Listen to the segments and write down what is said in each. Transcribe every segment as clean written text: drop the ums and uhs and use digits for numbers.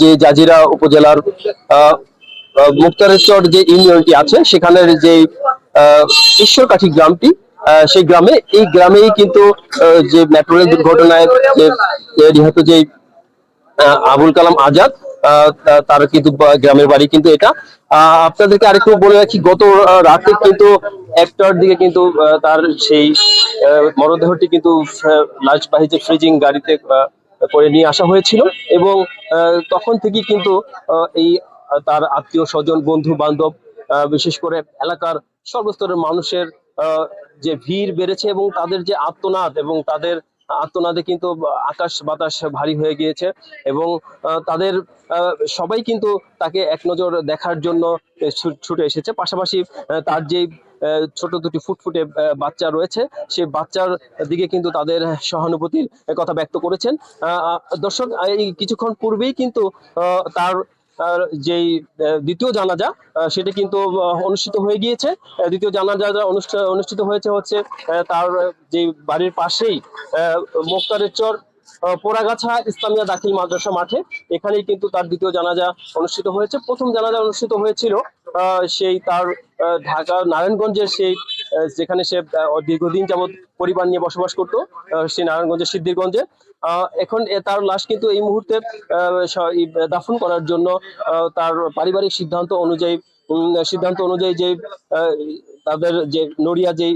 যে জাজিরা উপজেলার মুক্তারেশ্বর যে ইউনিয়নটি আছে সেখানের যে ঈশ্বরকাঠি গ্রামটি, সেই এই গ্রামেই কিন্তু যে মেট্রো রেল দুর্ঘটনায় যে নিহত যে আবুল কালাম আজাদ, তার কিন্তু গ্রামের বাড়ি কিন্তু এটা। আপনাদেরকে আরেকটু বলে রাখি, গত রাতে কিন্তু একটার দিকে কিন্তু তার সেই মরদেহটি কিন্তু লাশবাহী যে ফ্রিজিং গাড়িতে করে নিয়ে আসা হয়েছিল, এবং তখন থেকে কিন্তু এই তার আত্মীয় স্বজন, বন্ধু বান্ধব, বিশেষ করে এলাকার সর্বস্তরের মানুষের যে ভিড় বেড়েছে, এবং তাদের যে আর্তনাদ, এবং তাদের আর্তনাদে কিন্তু আকাশ বাতাস ভারী হয়ে গিয়েছে, এবং তাদের সবাই কিন্তু তাকে এক নজর দেখার জন্য ছুটে এসেছে। পাশাপাশি তার যে ছোট দুটি ফুটফুটে বাচ্চা রয়েছে, সেই বাচ্চার দিকে কিন্তু তাদের সহানুভূতির কথা ব্যক্ত করেছেন। দর্শক, এই কিছুক্ষণ পূর্বেই কিন্তু তার যেই দ্বিতীয় জানাজা, সেটা কিন্তু অনুষ্ঠিত হয়ে গিয়েছে। দ্বিতীয় জানাজা অনুষ্ঠিত হয়েছে হচ্ছে তার যে বাড়ির পাশেই মোক্তারের পোড়াগাছা ইসলামিয়া দাখিল মাদ্রাসা মাঠে, এখানেই কিন্তু তার দ্বিতীয় জানাজা অনুষ্ঠিত হয়েছে। প্রথম জানাজা অনুষ্ঠিত হয়েছিল সেই তার ঢাকা নারায়ণগঞ্জের সেই যেখানে সে দীর্ঘদিন যাবৎ পরিবার নিয়ে বসবাস করত, সেই নারায়ণগঞ্জের সিদ্ধিরগঞ্জে। এখন তার লাশ কিন্তু এই মুহূর্তে দাফন করার জন্য তার পারিবারিক সিদ্ধান্ত অনুযায়ী যে তাদের যে নড়িয়া যে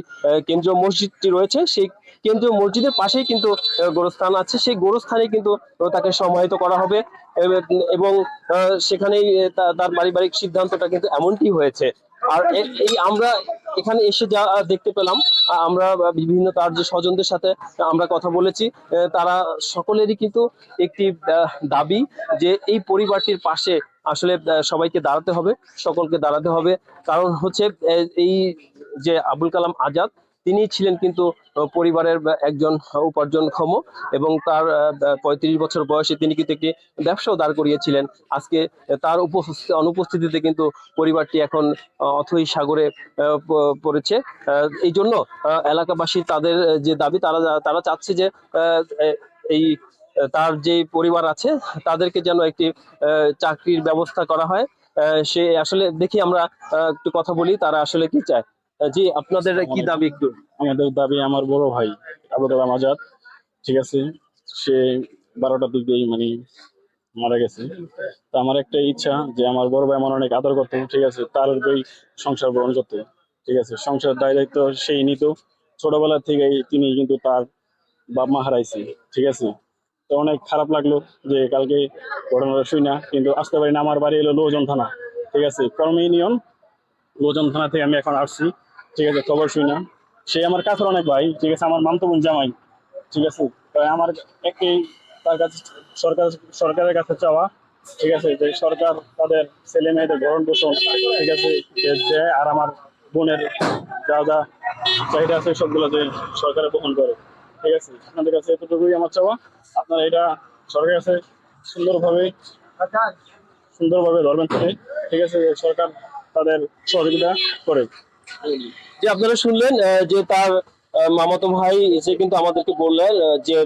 কেন্দ্রীয় মসজিদটি রয়েছে, সেই কেন্দ্রীয় মসজিদের পাশেই কিন্তু গোরস্থান আছে, সেই গোরস্থানে কিন্তু তাকে সমাহিত করা হবে, এবং সেখানেই তার পারিবারিক সিদ্ধান্তটা কিন্তু এমনটি হয়েছে। আর এই আমরা এখানে এসে যা দেখতে পেলাম, আমরা বিভিন্ন তার যে স্বজনদের সাথে আমরা কথা বলেছি, তারা সকলেরই কিন্তু একটি দাবি যে এই পরিবারটির পাশে আসলে সবাইকে দাঁড়াতে হবে, সকলকে দাঁড়াতে হবে। কারণ হচ্ছে এই যে আবুল কালাম আজাদ, তিনি ছিলেন কিন্তু পরিবারের একজন উপার্জনক্ষম, এবং তার 35 বছর বয়সে তিনি কিন্তু একটি ব্যবসাও দাঁড় করিয়েছিলেন। আজকে তার অনুপস্থিতিতে কিন্তু পরিবারটি এখন অথই সাগরে পড়েছে। এই জন্য এলাকাবাসী তাদের যে দাবি, তারা চাচ্ছে যে এই তার যে পরিবার আছে তাদেরকে যেন একটি চাকরির ব্যবস্থা করা হয়। সে আসলে দেখি আমরা একটু কথা বলি তারা আসলে কি চায়। জি, আপনাদের কি দাবি একটু? আমাদের দাবি, আমার বড় ভাই আবুল কালাম আজাদ, ঠিক আছে, সে 12টার দিকেই মানে মারা গেছে। তো আমার একটা ইচ্ছা যে আমার বড় ভাই আমার অনেক আদর করতো, ঠিক আছে, তার ওই সংসার গ্রহণ করতে, ঠিক আছে, সংসার দায় দায়িত্ব সেই নিত। ছোটবেলা থেকেই তিনি কিন্তু তার বাপ মা হারাইছে, ঠিক আছে। তো অনেক খারাপ লাগলো যে কালকে ঘটনাটা শুই না, কিন্তু আসতে পারি না। আমার বাড়ি হলো লোহজন থানা, ঠিক আছে, কর্ম ইউনিয়ন লোহজন থানা থেকে আমি এখন আসছি, ঠিক আছে, খবর শুই না। সে আমার কাছের অনেক ভাই, ঠিক আছে, আমার মামতো বোন জামাই, ঠিক আছে। তাই আমার একই তার কাছে সরকারের কাছে চাওয়া, ঠিক আছে, যে সরকার তাদের ছেলে মেয়েদের ভরণ পোষণ, ঠিক আছে, দেয়, আর আমার বোনের যা যা চাহিদা আছে সবগুলো যে সরকারে বহন করে, ঠিক আছে। আপনাদের কাছে এতটুকুই আমার চাওয়া, আপনারা এটা সরকারের কাছে সুন্দরভাবে সুন্দরভাবে ধরবেন, ঠিক আছে, সরকার তাদের সহযোগিতা করে। যে আপনারা শুনলেন যে তার মামাতো ভাই এসে কিন্তু আমাদেরকে বললেন যে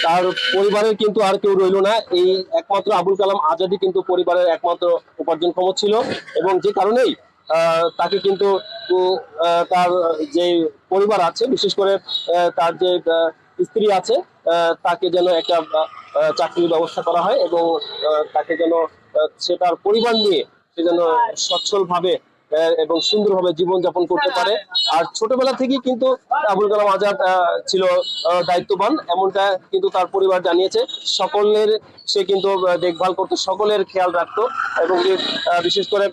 তার পরিবারের কিন্তু আর কেউ রইলো না, এই একমাত্র আবুল কালাম আজাদই কিন্তু পরিবারের একমাত্র উপার্জনক্ষম ছিল, এবং যে কারণেই তাকে কিন্তু তার যে পরিবার আছে, বিশেষ করে তার যে স্ত্রী আছে, তাকে যেন একটা চাকরির ব্যবস্থা করা হয়, এবং তাকে যেন সে তার পরিবার নিয়ে সে যেন সচ্ছল ভাবে এবং সুন্দরভাবে জীবনযাপন করতে পারে। আর ছোটবেলা থেকেই কিন্তু আবুল কালাম আজাদ ছিল দায়িত্ববান, এমনটা কিন্তু তার পরিবার জানিয়েছে। সকলের সে কিন্তু দেখভাল করতো, সকলের খেয়াল রাখতো, এবং বিশেষ করে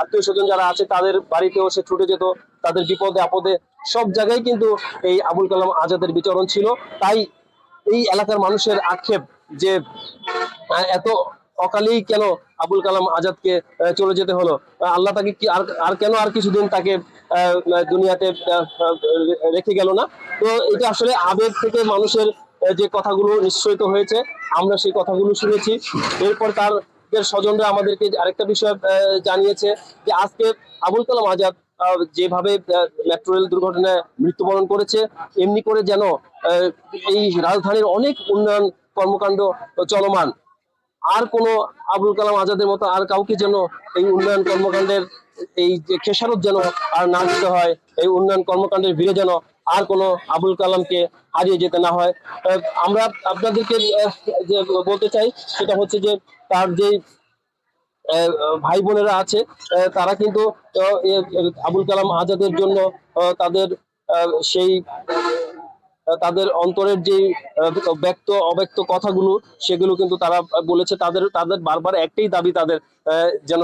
আত্মীয় স্বজন যারা আছে তাদের বাড়িতেও সে ছুটে যেত, তাদের বিপদে আপদে সব জায়গায় কিন্তু এই আবুল কালাম আজাদের বিচরণ ছিল। তাই এই এলাকার মানুষের আক্ষেপ যে এত অকালেই কেন আবুল কালাম আজাদকে চলে যেতে হলো, আল্লাহ তাকে কি আর কেন আর কিছুদিন তাকে দুনিয়াতে রেখে গেল না। তো এটা আসলে আবেগ থেকে মানুষের যে কথাগুলো নিশ্চয়িত হয়েছে, আমরা সেই কথাগুলো শুনেছি। এরপর তার স্বজনরা আমাদেরকে আরেকটা বিষয় জানিয়েছে যে আজকে আবুল কালাম আজাদ যেভাবে মেট্রো রেল দুর্ঘটনায় মৃত্যুবরণ করেছে, এমনি করে যেন এই রাজধানীর অনেক উন্নয়ন কর্মকাণ্ড চলমান। আর কোনো আবুল কালাম আজাদের মতো আর কাউকে যেন এই উন্নয়ন কর্মকাণ্ডের এই যে খেসারত যেন আর না দিতে হয়, এই উন্নয়ন কর্মকাণ্ডের ভিড়ে যেন আর কোনো আবুল কালামকে হারিয়ে যেতে না হয়। আমরা আপনাদেরকে যে বলতে চাই সেটা হচ্ছে যে তার যে ভাই বোনেরা আছে, তারা কিন্তু আবুল কালাম আজাদের জন্য তাদের সেই তাদের অন্তরের যে ব্যক্ত অব্যক্ত কথাগুলো সেগুলো কিন্তু তারা বলেছে। তাদের তাদের বারবার একটাই দাবি তাদের, যেন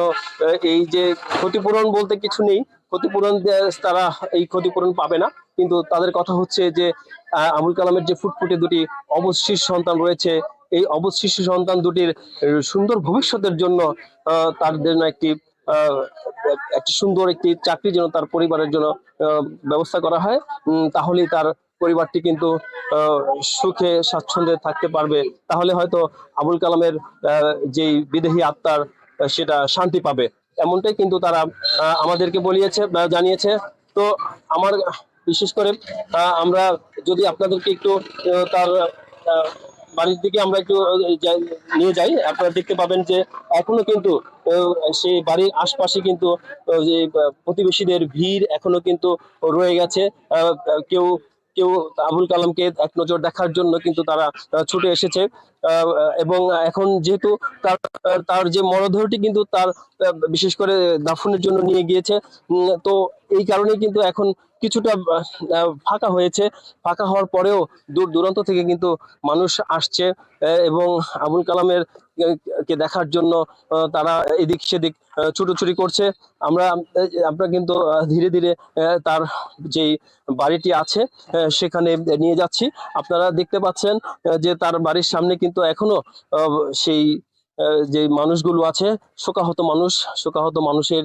এই যে ক্ষতিপূরণ বলতে কিছু নেই, ক্ষতিপূরণ তারা এই ক্ষতিপূরণ পাবে না, কিন্তু তাদের কথা হচ্ছে যে আবুল কালামের যে ফুটফুটে দুটি অবশ শিশু সন্তান রয়েছে, এই অবশ শিশু সন্তান দুটির সুন্দর ভবিষ্যতের জন্য তার জন্য আহ, একটি সুন্দর একটি চাকরি যেন তার পরিবারের জন্য ব্যবস্থা করা হয়। তাহলেই তার পরিবারটি কিন্তু আহ, সুখে স্বাচ্ছন্দ্যে থাকতে পারবে। তাহলে হয়তো আবুল কালামের যেই বিদেহী আত্মার সেটা শান্তি পাবে, এমনটাই কিন্তু তারা আমাদেরকে বলিয়েছে বা জানিয়েছে। তো আমার বিশেষ করে আমরা যদি আপনাদেরকে একটু তার আহ, বাড়ির দিকে আমরা একটু নিয়ে যাই, আপনারা দেখতে পাবেন যে এখনো কিন্তু সেই বাড়ির আশপাশে কিন্তু যে প্রতিবেশীদের ভিড় এখনো কিন্তু রয়ে গেছে। কেউ কেউ আবুল কালামকে এক নজর দেখার জন্য কিন্তু তারা ছুটে এসেছে। আহ, এবং এখন যেহেতু তার তার যে মরদেহটি কিন্তু তার বিশেষ করে দাফনের জন্য নিয়ে গিয়েছে, তো এই কারণে কিন্তু এখন কিছুটা ফাঁকা হয়েছে। ফাঁকা হওয়ার পরেও দূর দূরান্ত থেকে কিন্তু মানুষ আসছে, এবং আবুল কালামের কে দেখার জন্য তারা এদিক সেদিক ছুটোছুটি করছে। আমরা আমরা কিন্তু ধীরে ধীরে তার যেই বাড়িটি আছে সেখানে নিয়ে যাচ্ছি। আপনারা দেখতে পাচ্ছেন যে তার বাড়ির সামনে কিন্তু এখনো সেই যে মানুষগুলো আছে, শোকাহত মানুষ, শোকাহত মানুষের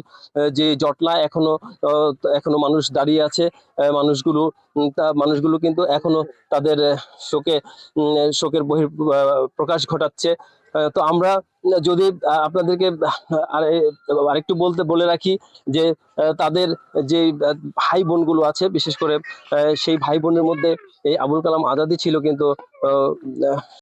যে জটলা এখনো এখনো মানুষ দাঁড়িয়ে আছে। মানুষগুলো মানুষগুলো কিন্তু এখনো তাদের শোকে শোকের প্রকাশ ঘটাচ্ছে। তো আমরা যদি আপনাদেরকে আরেকটু বলে রাখি যে তাদের যে ভাই বোনগুলো আছে, বিশেষ করে সেই ভাই বোনের মধ্যে এই আবুল কালাম আজাদই ছিল কিন্তু